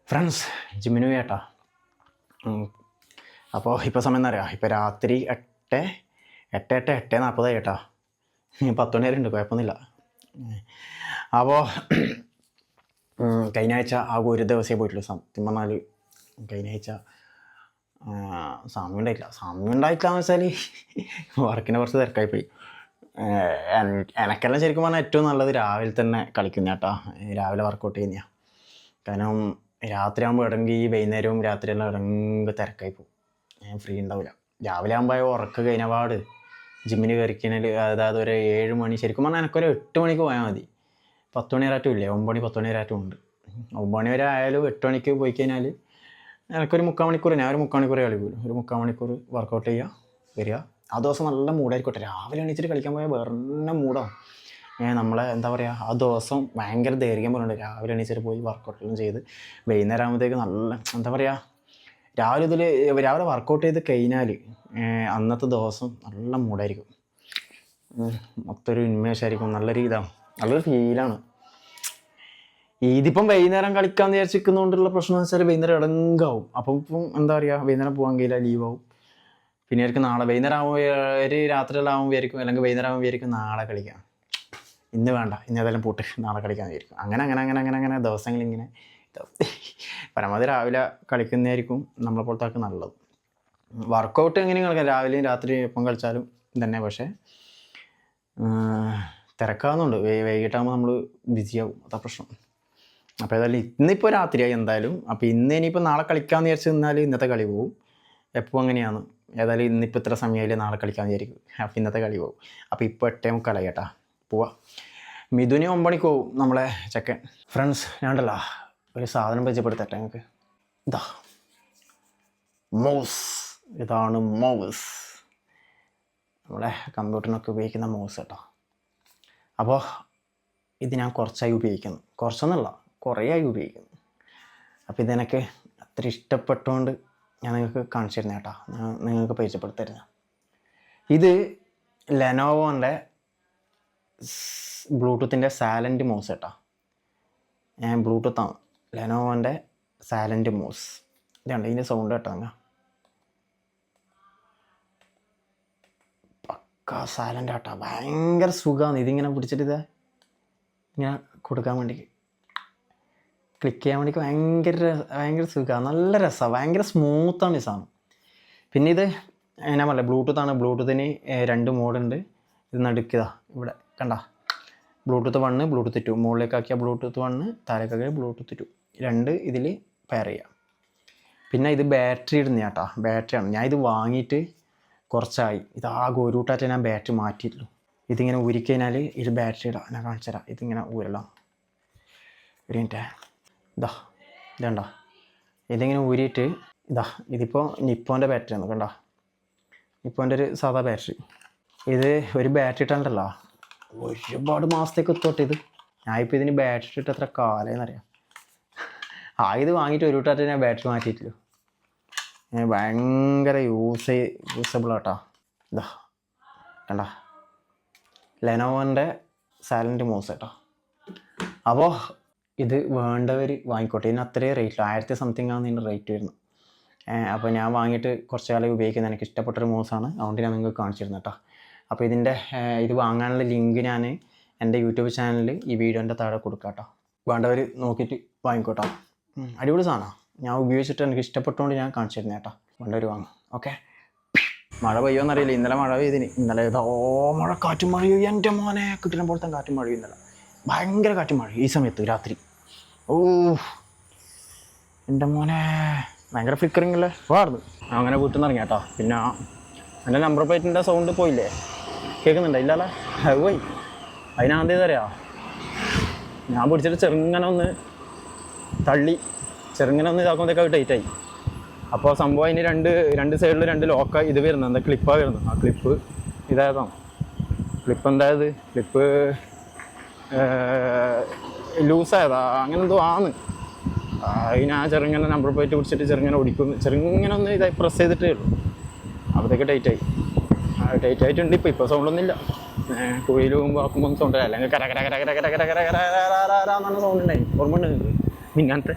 Friends ജിമ്മിന് പോയേട്ടാ. അപ്പോൾ ഇപ്പോൾ സമയം എന്താ പറയുക, ഇപ്പോൾ രാത്രി 8:40 കേട്ടാ. 10 മണി വരെ ഉണ്ട്, കുഴപ്പമൊന്നുമില്ല. അപ്പോൾ കഴിഞ്ഞ ആഴ്ച ആകെ ഒരു ദിവസമേ പോയിട്ടുള്ളൂ. സത്യം പറഞ്ഞാൽ കഴിഞ്ഞ ആഴ്ച സമയം ഉണ്ടായിട്ടില്ല എന്ന് വെച്ചാൽ വർക്കിനെ കുറച്ച് തിരക്കായിപ്പോയി. എനക്കെല്ലാം ശരിക്കും പറഞ്ഞാൽ ഏറ്റവും നല്ലത് രാവിലെ തന്നെ കളിക്കുന്ന കേട്ടാ, രാവിലെ വർക്കൗട്ട് ചെയ്യുന്ന. കാരണം രാത്രി ആകുമ്പോൾ ഇടങ്കി വൈകുന്നേരവും രാത്രിയെല്ലാം ഇടങ്കി തിരക്കായി പോകും, ഫ്രീ ഉണ്ടാവില്ല. രാവിലെ ആകുമ്പോൾ ഉറക്കം കഴിഞ്ഞ പാട് ജിമ്മിന് കയറിക്കഴിഞ്ഞാൽ, അതായത് ഒരു 7 മണി, ശരിക്കും പറഞ്ഞാൽ എനിക്കൊരു 8 മണിക്ക് പോയാൽ മതി. 10 മണി വരാറ്റും ഇല്ലേ, 9 മണി 10 മണി വരാറ്റും ഉണ്ട്. 9 മണി വരെ ആയാലും 8 മണിക്ക് പോയി കഴിഞ്ഞാൽ എനിക്കൊരു 3/4 മണിക്കൂർ, ഞാൻ ഒരു 3/4 മണിക്കൂർ കളി പോലും, ഒരു 3/4 മണിക്കൂർ വർക്കൗട്ട് ചെയ്യുക, വരിക. ആ ദിവസം നല്ല മൂഡായിരിക്കട്ടെ. രാവിലെ എണീച്ചിട്ട് കളിക്കാൻ പോയാൽ വേറെ മൂഡാവും. നമ്മളെ എന്താ പറയുക, ആ ദിവസം ഭയങ്കര ദൈർഘ്യം പോലെ ഉണ്ട്. രാവിലെ എണീച്ചിട്ട് പോയി വർക്കൗട്ടെല്ലാം ചെയ്ത് വൈകുന്നേരം ആകുമ്പോഴത്തേക്ക് നല്ല എന്താ പറയുക, രാവിലെ വർക്കൗട്ട് ചെയ്ത് കഴിഞ്ഞാൽ അന്നത്തെ ദിവസം നല്ല മൂഡായിരിക്കും, മൊത്തമൊരു ഉന്മേഷമായിരിക്കും, നല്ലൊരു ഇതാണ്, നല്ലൊരു ഫീലാണ്. ഇതിപ്പം വൈകുന്നേരം കളിക്കാമെന്ന് വിചാരിച്ചിരിക്കുന്നതുകൊണ്ടുള്ള പ്രശ്നം എന്ന് വെച്ചാൽ വൈകുന്നേരം ഇടങ്കാവും. അപ്പം ഇപ്പം എന്താ പറയുക, വൈകുന്നേരം പോകാൻ കഴിയില്ല, ലീവാവും. പിന്നെ ആയിരിക്കും നാളെ വൈകുന്നേരം ആകുമ്പോൾ രാത്രിയെല്ലാം ആകുമ്പോൾ വിചാരിക്കും, അല്ലെങ്കിൽ വൈകുന്നേരം ആകുമ്പോൾ വിചാരിക്കും നാളെ കളിക്കാം, ഇന്ന് വേണ്ട, ഇന്ന് ഏതായാലും പോട്ട് നാളെ കളിക്കാമെന്ന് വിചാരിക്കും. അങ്ങനെ ദിവസങ്ങളിങ്ങനെ പരമാവധി രാവിലെ കളിക്കുന്നതായിരിക്കും നമ്മളെ പോലത്തെ നല്ലത്. വർക്കൗട്ട് എങ്ങനെയും കളിക്കാം, രാവിലെയും രാത്രി എപ്പം കളിച്ചാലും തന്നെ. പക്ഷേ തിരക്കാവുന്നുണ്ട്, വൈകിട്ടാകുമ്പോൾ നമ്മൾ ബിസിയാവും, അതാ പ്രശ്നം. അപ്പോൾ ഏതായാലും ഇന്നിപ്പോൾ രാത്രിയായി എന്തായാലും. അപ്പോൾ ഇനിയിപ്പോൾ നാളെ കളിക്കാമെന്ന് വിചാരിച്ച് നിന്നാൽ ഇന്നത്തെ കളി പോകും. എപ്പോൾ അങ്ങനെയാണ്. ഏതായാലും ഇന്നിപ്പോൾ ഇത്ര സമയമായില്ലേ, നാളെ കളിക്കാമെന്ന് വിചാരിക്കും, അപ്പോൾ ഇന്നത്തെ കളി പോകും. അപ്പോൾ ഇപ്പോൾ 8:30 കേട്ടാ, പോവാം. മിഥുന് 9 മണിക്ക് പോവും നമ്മളെ ചെക്കൻ. ഫ്രണ്ട്സ് ഞാനുണ്ടല്ലോ ഒരു സാധനം പരിചയപ്പെടുത്തട്ടെ നിങ്ങൾക്ക്. ഇതാണ് മൗസ്, നമ്മളെ കമ്പ്യൂട്ടറിനൊക്കെ ഉപയോഗിക്കുന്ന മൗസ് കേട്ടോ. അപ്പോൾ ഇത് ഞാൻ കുറച്ചായി ഉപയോഗിക്കുന്നു, കുറച്ചൊന്നുമല്ല കുറേയായി ഉപയോഗിക്കുന്നു. അപ്പോൾ ഇതെനിക്ക് അത്ര ഇഷ്ടപ്പെട്ടുകൊണ്ട് ഞാൻ നിങ്ങൾക്ക് കാണിച്ചു തരുന്ന കേട്ടോ, ഞാൻ നിങ്ങൾക്ക് പരിചയപ്പെടുത്തരുന്ന. ഇത് ലെനോവോൻ്റെ ബ്ലൂടൂത്തിൻ്റെ സൈലൻറ്റ് മൗസ് കേട്ടോ. ബ്ലൂടൂത്താണ്, ലെനോവോൻ്റെ സൈലൻറ്റ് മൗസ്. ഇതുണ്ട് ഇതിൻ്റെ സൗണ്ട് കേട്ടോ, നിങ്ങൾ പക്കാ സൈലൻ്റ് ആട്ടോ, ഭയങ്കര സുഖമാണ്. ഇതിങ്ങനെ പിടിച്ചിട്ട് ഇങ്ങനെ കൊടുക്കാൻ വേണ്ടി, ക്ലിക്ക് ചെയ്യാൻ വേണ്ടി ഭയങ്കര സുഖമാണ്, നല്ല രസമാണ്, ഭയങ്കര സ്മൂത്താണ് ഈ സാധനം. പിന്നെ ഇത് ഞാൻ പറഞ്ഞില്ല ബ്ലൂടൂത്താണ്. ബ്ലൂടൂത്തിന് 2 മോഡുണ്ട്. ഇത് നടുക്കുക ഇവിടെ കണ്ട, ബ്ലൂടൂത്ത് 1 ബ്ലൂടൂത്ത് 2, മുകളിലേക്കാക്കിയ ബ്ലൂടൂത്ത് 1, താഴേക്കാക്കിയ ബ്ലൂടൂത്ത് 2, 2 ഇതിൽ പെയർ ചെയ്യാം. പിന്നെ ഇത് ബാറ്ററി ഇടുന്ന കേട്ടോ, ബാറ്ററിയാണ്. ഞാൻ ഇത് വാങ്ങിയിട്ട് കുറച്ചായി, ഇതാകെ ഒരു കൂട്ടായിട്ട് ഞാൻ ബാറ്ററി മാറ്റിയിട്ടുള്ളൂ. ഇതിങ്ങനെ ഊരിക്കഴിഞ്ഞാൽ ഇത് ബാറ്ററി ഇടാം, ഞാൻ കാണിച്ചു തരാം. ഇതിങ്ങനെ ഊരலாம், ഒരു മിനിറ്റ്. ഇതണ്ട, ഇതിങ്ങനെ ഊരിയിട്ട് ഇതിപ്പോൾ നിപ്പോൻ്റെ ബാറ്ററിയാണ് കണ്ട, നിപ്പോൻ്റെ ഒരു സാധാ ബാറ്ററി. ഇത് ഒരു ബാറ്ററി ഇട്ടുണ്ടല്ലോ ഒരുപാട് മാസത്തേക്ക് എത്തോട്ടെ ഇത്. ഞാനിപ്പോൾ ഇതിന് ബാറ്ററി ഇട്ട് എത്ര കാലമെന്നറിയാം. ഇത് വാങ്ങിയിട്ട് ഒരു കൂട്ടായിട്ട് ഞാൻ ബാറ്ററി മാറ്റിയിട്ടില്ല. ഭയങ്കര യൂസബിൾ ആട്ടോ. കണ്ട, ലെനോവോൻ്റെ സൈലൻറ്റ് മൗസ് കേട്ടോ. അപ്പോൾ ഇത് വേണ്ടവർ വാങ്ങിക്കോട്ടെ. ഇതിന് അത്രയും റേറ്റില്ല, 1000 സംതിങ് ആണ് ഇതിൻ്റെ റേറ്റ് വരുന്നത്. അപ്പോൾ ഞാൻ വാങ്ങിയിട്ട് കുറച്ച് കാലം ഉപയോഗിക്കുന്നത്, എനിക്ക് ഇഷ്ടപ്പെട്ടൊരു മൗസാണ്, അതുകൊണ്ട് ഞാൻ നിങ്ങൾക്ക് കാണിച്ചു തരുന്നത് കേട്ടോ. അപ്പോൾ ഇത് വാങ്ങാനുള്ള ലിങ്ക് ഞാൻ എൻ്റെ യൂട്യൂബ് ചാനലിൽ ഈ വീഡിയോൻ്റെ താഴെ കൊടുക്കാം കേട്ടോ. വേണ്ടവർ നോക്കിയിട്ട് വാങ്ങിക്കോട്ടോ. അടിപൊളി സാധനമാണ്, ഞാൻ ഉപയോഗിച്ചിട്ട് എനിക്ക് ഇഷ്ടപ്പെട്ടുകൊണ്ട് ഞാൻ കാണിച്ചു തരുന്നത് കേട്ടോ. വേണ്ടവർ വാങ്ങും. ഓക്കെ. മഴ പെയ്യുമെന്നറിയില്ല, ഇന്നലെ മഴ പെയ്തിന്. ഇന്നലെ മഴ കാറ്റും മഴയോ, എൻ്റെ മോനെ കിട്ടുന്ന പോലത്തെ കാറ്റും മഴയും. ഇന്നലെ ഭയങ്കര കാറ്റും മഴ ഈ സമയത്ത് രാത്രി. എൻ്റെ മോനെ ഭയങ്കര ഫ്ലിക്കറിങ്ങല്ലേ വാർന്നു. അങ്ങനെ വീട്ടിൽ നിന്ന് ഇറങ്ങി കേട്ടോ. പിന്നെ എൻ്റെ നമ്പർ പ്ലേറ്റിൻ്റെ സൗണ്ട് പോയില്ലേ, കേൾക്കുന്നുണ്ടോ? ഇല്ലല്ലേ, അത് പോയി. അതിനാന്ത് ചെയ്തറിയാം, ഞാൻ പിടിച്ചിട്ട് ചെറുങ്ങനെ ഒന്ന് തള്ളി, ചെറുങ്ങനെ ഒന്ന് ഇതാക്കുമ്പോഴത്തേക്ക് അത് ടൈറ്റായി. അപ്പോൾ സംഭവം അതിന് രണ്ട് സൈഡിൽ 2 ലോക്കായി ഇത് വരുന്നത്, എന്താ ക്ലിപ്പാണ് വരുന്നത്. ആ ക്ലിപ്പ് ഇതായതാണ്. ക്ലിപ്പ് എന്തായത്, ക്ലിപ്പ് ലൂസായതാ, അങ്ങനെ എന്തോ ആണ്. അതിന് ആ ചെറുങ്ങനെ നമ്പർ പ്ലേറ്റ് പിടിച്ചിട്ട് ചെറുങ്ങനെ ഓടിക്കും, ചെറുങ്ങനെ ഒന്ന് ഇതായി പ്രസ് ചെയ്തിട്ടേ ഉള്ളൂ. അപ്പോഴത്തേക്ക് ടൈറ്റായിട്ടുണ്ട്. ഇപ്പോൾ സൗണ്ടൊന്നുമില്ല. കുഴിയിൽ പോകുമ്പോൾ ആക്കുമ്പോൾ സൗണ്ട്, അല്ലെങ്കിൽ കര കര കര കര കര കര കര കര കര എന്നാണ് സൗണ്ട് ഉണ്ടായി. ഓർമ്മ ഉണ്ട് നിങ്ങൾക്ക്? മിന്നാത്തെ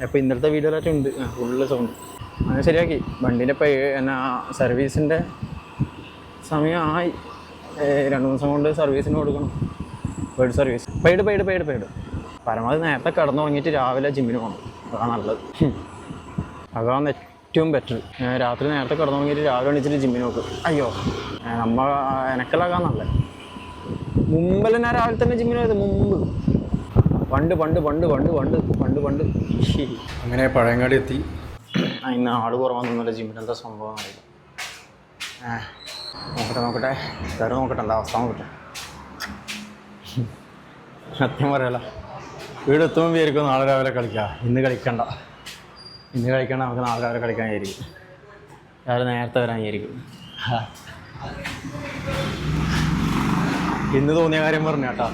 അപ്പോൾ ഇന്നലത്തെ വീഡിയോയിലായിട്ട് ഉണ്ട് ഫുള്ള് സൗണ്ട്. അങ്ങനെ ശരിയാക്കി. വണ്ടീൻ്റെ ഇപ്പോൾ എന്നാ സർവീസിൻ്റെ സമയമായി. 2 ദിവസം കൊണ്ട് സർവീസിന് കൊടുക്കണം. Service paid. പരമാവധി നേരത്തെ കിടന്നു തുടങ്ങിയിട്ട് രാവിലെ ജിമ്മിന് പോകണം. അതാണ് നല്ലത്. അതാണ് ഏറ്റവും ബെറ്റർ. രാത്രി നേരത്തെ കിടന്നു തുടങ്ങിയിട്ട് രാവിലെ എണീച്ചിട്ട് ജിമ്മിന് നോക്കും. അയ്യോ എനക്കെല്ലാം നല്ലത്. മുമ്പെല്ലാം ഞാൻ രാവിലെ തന്നെ ജിമ്മിന് പോയത്. മുമ്പ് പണ്ട് അങ്ങനെ പഴയങ്ങാടി എത്തി. ഇന്ന് ആള് കുറവാണെന്നല്ല ജിമ്മിന്. എന്താ സംഭവം അറിയില്ല. നോക്കട്ടെ കയറി നോക്കട്ടെ എന്താ അവസ്ഥ നോക്കട്ടെ. സത്യം പറയാലോ, വീട് എത്തുമ്പോൾ വിചാരിക്കും നാളെ രാവിലെ കളിക്കാം. ഇന്ന് കളിക്കണ്ട നമുക്ക് നാളെ രാവിലെ കളിക്കാൻ വിചാരിക്കും. രാവിലെ നേരത്തെ വരാൻ വിചാരിക്കും. ഇന്ന് തോന്നിയ കാര്യം പറഞ്ഞു കേട്ടോ.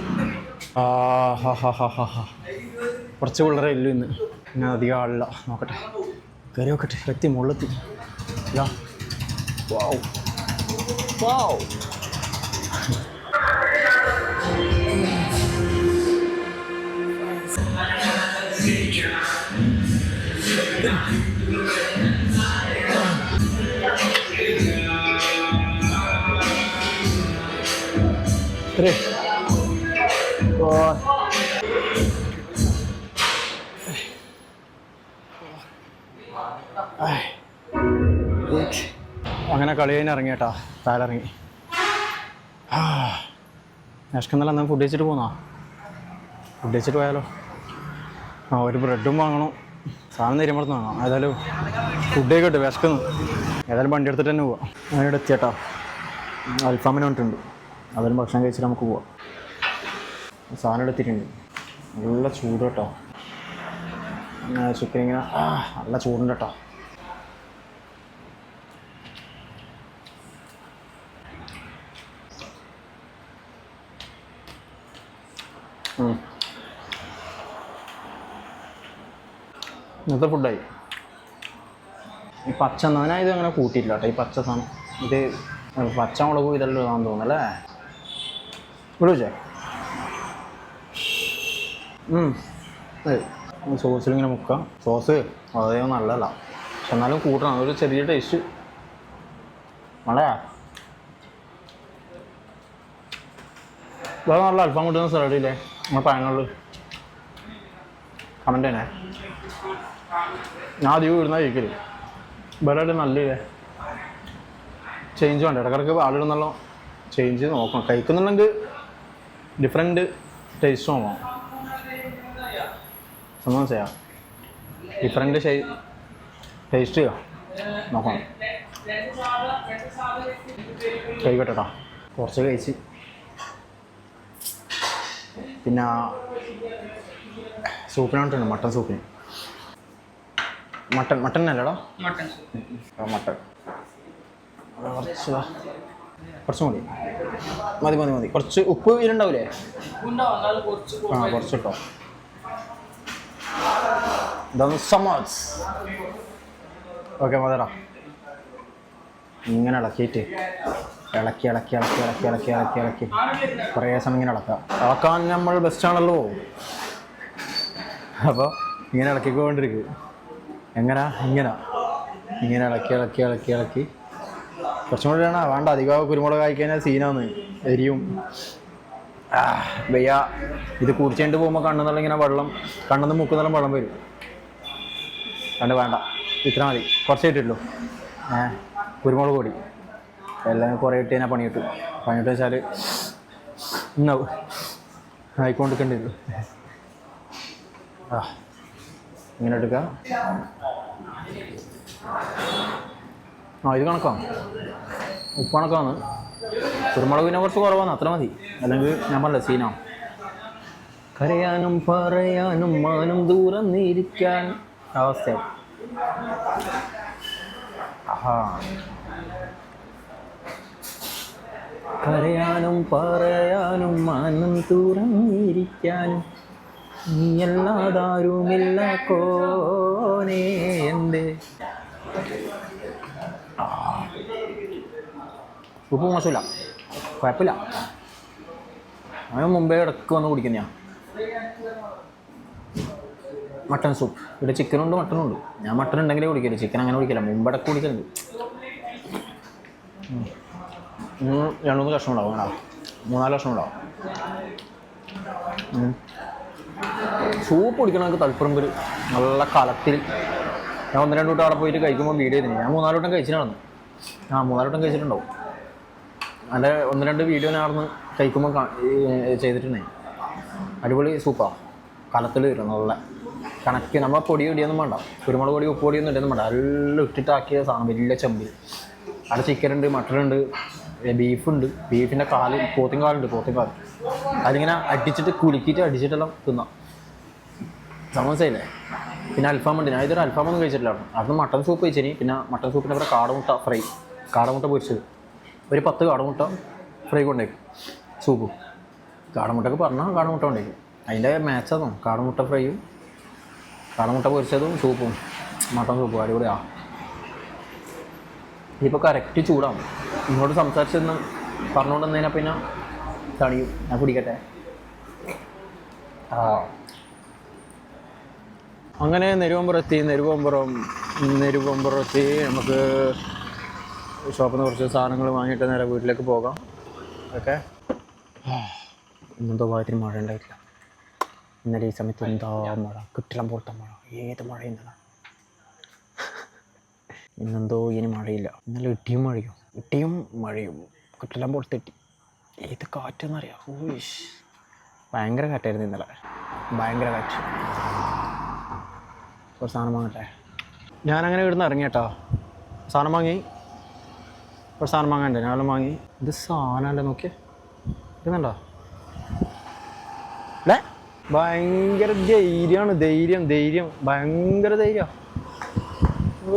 കുറച്ച് പിള്ളേരെ ഇല്ലു ഇന്ന്. പിന്നെ അധികം ആളില്ല. നോക്കട്ടെ കയറി നോക്കട്ടെ. എത്തി മുകളിലെത്തി. വാവ് അങ്ങനെ കളി കഴിഞ്ഞ് ഇറങ്ങിയേട്ടാ. താലിറങ്ങി. വിശക്കുന്നില്ല. എന്നാൽ ഫുഡ് കഴിച്ചിട്ട് പോന്നോ? ഫുഡ് കഴിച്ചിട്ട് പോയാലോ? ഒരു ബ്രെഡും വാങ്ങണം. സാധനം തരുമ്പോഴത്ത് വാങ്ങാം. ഏതായാലും ഫുഡ് കഴിക്കട്ടെ, വിശക്കുന്നു. ഏതായാലും വണ്ടി എടുത്തിട്ട് തന്നെ പോവാം. ഞാനിവിടെ എത്തിയേട്ടാ. അൽഫാമിന് വന്നിട്ടുണ്ട്. അതൊരു ഭക്ഷണം കഴിച്ചിട്ട് നമുക്ക് പോവാം. സാധനം എടുത്തിട്ടുണ്ട്. നല്ല ചൂട് കേട്ടോ. ചിക്കൻ ഇങ്ങനെ നല്ല ചൂടുണ്ട് കേട്ടോ. ഇന്നത്തെ ഫുഡായി. ഈ പച്ച ഞാൻ ഇത് അങ്ങനെ കൂട്ടിയില്ല കേട്ടോ. ഈ പച്ച സാധനം ഇത് പച്ചമുളക് ഇതെല്ലാം ഇതാണെന്ന് തോന്നുന്നല്ലേ. വിളിച്ചേ സോസിലിങ്ങനെ മുക്കാം. സോസ് അതേ നല്ലതല്ല, പക്ഷെ എന്നാലും കൂട്ടണം. അതൊരു ചെറിയ ടേസ്റ്റ്. വളരെ വേറെ നല്ല അൽഫാം കിട്ടുന്ന സ്ഥലമില്ലേ നമ്മുടെ പഴങ്ങളിൽ? കമൻ്റ് തന്നെ. ഞാൻ അധികം ഇടുന്ന കഴിക്കല്. വേറെ നല്ലില്ലേ ചേഞ്ച് വേണ്ട. ഇടക്കിടക്ക് ആളിടുന്നല്ലോ ചേഞ്ച് നോക്കണം. കഴിക്കുന്നുണ്ടെങ്കിൽ ഡിഫറെൻറ്റ് ടേസ്റ്റ് നോക്കണം. സംഭവം ചെയ്യാം. ഡിഫറെൻറ്റ് ടേസ്റ്റ് ചെയ്യാം നോക്കണം. കഴിക്കട്ടെ കേട്ടോ. കുറച്ച് കഴിച്ച് പിന്നെ സൂപ്പിനായിട്ടുണ്ട്. മട്ടൻ സൂപ്പിന്. മട്ടൻ അല്ലടാ. മട്ടൻ കുറച്ച് മതി. കുറച്ച് ഉപ്പ് ഇതിലുണ്ടാവില്ലേ? കുറച്ച് കേട്ടോ. ഇതൊന്ന് സമോസ്. ഓക്കെ മതിടാ. ഇങ്ങനെ ഇളക്കിയിട്ട് ഇളക്കി കുറേ സമയം ഇങ്ങനെ ഇളക്കാൻ നമ്മൾ ബെസ്റ്റാണല്ലോ. അപ്പോൾ ഇങ്ങനെ ഇളക്കിക്കൊണ്ടിരിക്കും. ഇങ്ങനെ ഇളക്കി കുറച്ചും കൂടി വേണ്ട. അധികം കുരുമുളക് കഴിക്കഴിഞ്ഞാൽ സീനാന്ന് എരിയും. വയ്യ. ഇത് കുടിച്ചുകൊണ്ട് പോകുമ്പോൾ കണ്ണെന്നുള്ള ഇങ്ങനെ വെള്ളം, കണ്ണെന്ന് മൂക്കുന്നെല്ലാം വെള്ളം വരും. കണ്ട് വേണ്ട. ഇത്ര മതി. കുറച്ച് ഇട്ടിട്ടുള്ളൂ. കുരുമുളക് പൊടി എല്ലാം കുറേ ഇട്ട് കഴിഞ്ഞാൽ പണിയിട്ട് വെച്ചാൽ ഇന്നാവും. ആയിക്കൊണ്ടിരിക്കേണ്ടി വരും. ഇങ്ങനെ എടുക്കുക. ഇത് കണക്കാണ്. ഉപ്പ് കണക്കാണ്. കുരുമുളക് പിന്നെ കുറച്ച് കുറവാണ്. അത്ര മതി. അല്ലെങ്കിൽ ഞാൻ പറഞ്ഞ സീനാണ്. കരയാനും പറയാനും മാനും ദൂരം നീരിക്കാൻ അവസ്ഥയാവും. കരയാനും പറയാനും മാനം ദൂരം നീരിക്കാനും നീയല്ലാതാരുമില്ല കോനേ എൻ്റെ. ഉപ്പ് മോശമില്ല, കുഴപ്പമില്ല. അവന് മുമ്പേ ഇടയ്ക്ക് വന്ന് കുടിക്കുന്ന മട്ടൺ സൂപ്പ്. ഇവിടെ ചിക്കനുണ്ട് മട്ടനും ഉണ്ട്. ഞാൻ മട്ടൺ ഉണ്ടെങ്കിലേ കുടിക്കില്ല, ചിക്കൻ അങ്ങനെ കുടിക്കില്ല. മുമ്പടക്ക് കുടിക്കലുണ്ട്. 2-3 കഷ്ണം ഉണ്ടാവും. 3-4 കഷ്ണം ഉണ്ടാവും. സൂപ്പ് കുടിക്കണമെങ്കിൽ തളിപ്പറമ്പിൽ നല്ല കലത്തിൽ. ഞാൻ 1-2 വട്ടം അവിടെ പോയിട്ട് കഴിക്കുമ്പോൾ വീഡിയോ ചെയ്തിന്. ഞാൻ 3-4 വട്ടം കഴിച്ചിട്ടാണ്. 3-4 വട്ടം കഴിച്ചിട്ടുണ്ടാവും. അതിൻ്റെ 1-2 വീഡിയോ ഞാൻ അവിടെ നിന്ന് കഴിക്കുമ്പോൾ ചെയ്തിട്ടുണ്ടായി. അടിപൊളി സൂപ്പാണ്. കലത്തിൽ വരും നല്ല കണക്ക്. നമ്മളെ പൊടി പൊടിയൊന്നും വേണ്ട, കുരുമുളക് പൊടി ഉപ്പ് പൊടിയൊന്നും ഇടൊന്നും വേണ്ട. എല്ലാം ഇട്ടിട്ടാക്കിയ സാധനം വലിയ ചെമ്പിൽ. അവിടെ ചിക്കനുണ്ട്, മട്ടനുണ്ട്, ബീഫുണ്ട്. ബീഫിൻ്റെ കാല് പോത്തിൻകാലുണ്ട്. അതിങ്ങനെ അടിച്ചിട്ട് കുലുക്കിയിട്ട് അടിച്ചിട്ടെല്ലാം തിന്നാം. സമോസയില്ലേ. പിന്നെ അൽഫാമുണ്ട്. ഞാൻ ഇതൊരു അൽഫാമൊന്നും കഴിച്ചിട്ടില്ല. അവിടുന്ന് മട്ടൺ സൂപ്പ് കഴിച്ചിനി. പിന്നെ മട്ടൺ സൂപ്പിൻ്റെ അവിടെ കാടമുട്ട ഫ്രൈ, കാടമുട്ട പൊരിച്ചത്. ഒരു 10 കാടമുട്ട ഫ്രൈ കൊണ്ടേക്കും. സൂപ്പും കാടമുട്ടൊക്കെ പറഞ്ഞാൽ കാടമുട്ട കൊണ്ടേക്കും. അതിൻ്റെ മാച്ചതും കാടമുട്ട ഫ്രൈയും കാടമുട്ട പൊരിച്ചതും സൂപ്പും മട്ടൺ സൂപ്പും അടിപൊളിയാണ്. ഇപ്പോൾ കറക്റ്റ് ചൂടാണ്. ഇങ്ങോട്ട് സംസാരിച്ചെന്ന് പറഞ്ഞുകൊണ്ട് വന്നതിനാൽ പിന്നെ തണിയും. ഞാൻ കുടിക്കട്ടെ. അങ്ങനെ നെരുവമ്പുറത്തി നമുക്ക് ഷോപ്പിൽ നിന്ന് കുറച്ച് സാധനങ്ങൾ വാങ്ങിയിട്ട് നേരെ വീട്ടിലേക്ക് പോകാം. ഓക്കെ. ഇന്നെന്തോ ഭാഗത്തിന് മഴ ഉണ്ടായിട്ടില്ല. ഇന്നലെ ഈ സമയത്ത് എന്താ മഴ, കിട്ടില്ല പുറത്ത മഴ, ഏത് മഴയെന്നാണ്. ഇന്നെന്തോ ഇനി മഴയില്ല. ഇന്നലെ ഇട്ടിയും മഴയും കിട്ടില്ല പുറത്തെട്ടി. ഏത് കാറ്റെന്നറിയാം. ഓയിഷ്, ഭയങ്കര കാറ്റായിരുന്നു ഇന്നലെ, ഭയങ്കര കാറ്റ്. ഒരു സാധനം വാങ്ങട്ടെ. ഞാനങ്ങനെ ഇവിടുന്ന് ഇറങ്ങിയേട്ടാ. സാധനം വാങ്ങി. ഒരു സാധനം വാങ്ങണ്ടേ, ഞാനെല്ലാം വാങ്ങി. ഇത് സാധനമല്ലേ, നോക്കിയേ, ഇടുന്നുണ്ടോ? അല്ലേ, ഭയങ്കര ധൈര്യം, ഭയങ്കര ധൈര്യം. ഓ,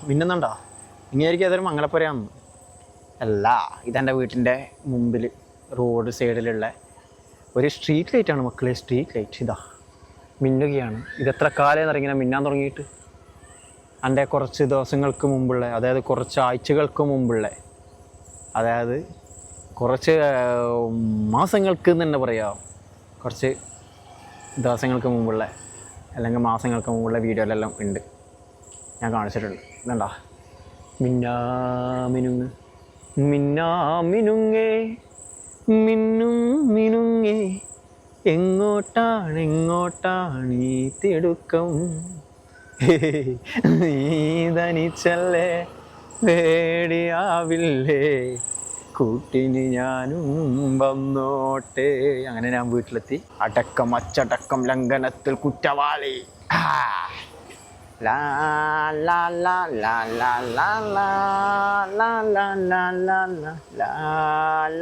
മിന്നുന്നുണ്ടോ? ഇങ്ങനെയായിരിക്കും അതൊരു മംഗലപ്പുരയാണെന്ന്. അല്ല, ഇതെൻ്റെ വീട്ടിൻ്റെ മുമ്പിൽ റോഡ് സൈഡിലുള്ള ഒരു സ്ട്രീറ്റ് ലൈറ്റാണ് മക്കളെ. സ്ട്രീറ്റ് ലൈറ്റ് ഇതാ മിന്നുകയാണ്. ഇതെത്ര കാലം ഇറങ്ങിയ മിന്നാൻ തുടങ്ങിയിട്ട്. എൻ്റെ കുറച്ച് ദിവസങ്ങൾക്ക് മുമ്പുള്ള, അതായത് കുറച്ച് ആഴ്ചകൾക്ക് മുമ്പുള്ള, അതായത് കുറച്ച് മാസങ്ങൾക്ക് എന്ന് തന്നെ പറയാം, കുറച്ച് ദിവസങ്ങൾക്ക് മുമ്പുള്ള അല്ലെങ്കിൽ മാസങ്ങൾക്ക് മുമ്പുള്ള വീഡിയോയിലെല്ലാം ഉണ്ട്, ഞാൻ കാണിച്ചിട്ടുണ്ട്. ഇതുണ്ടാ, മിന്നുങ്ങേ മിന്നുങ്ങേ എങ്ങോട്ടാണ് ഈ തിടുക്കം, നീ തനിച്ചല്ലേ പേടിയാവില്ലേ, കൂട്ടിന് ഞാനും വന്നോട്ടെ. അങ്ങനെ ഞാൻ വീട്ടിലെത്തി. അച്ചടക്കം ലംഘനത്തിൽ കുറ്റവാളി. ലാ ലാ ലാ ലാ ലാ ലാ ലാ ലാ ലാ ലാ ലാ ലാ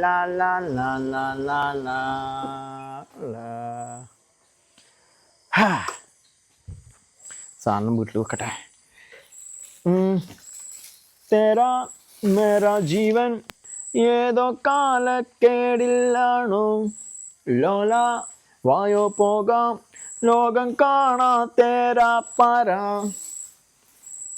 ലാ ലാ ലാ ലാ ലാ ലാ. സാധനം വീട്ടിൽ വെക്കട്ടെ. തേരാ മേരാ ജീവൻ ഏതോ കാലക്കേടില്ലാണോ, ലോല വായോ പോകാം ലോകം കാണാ തേരാ പാരാ.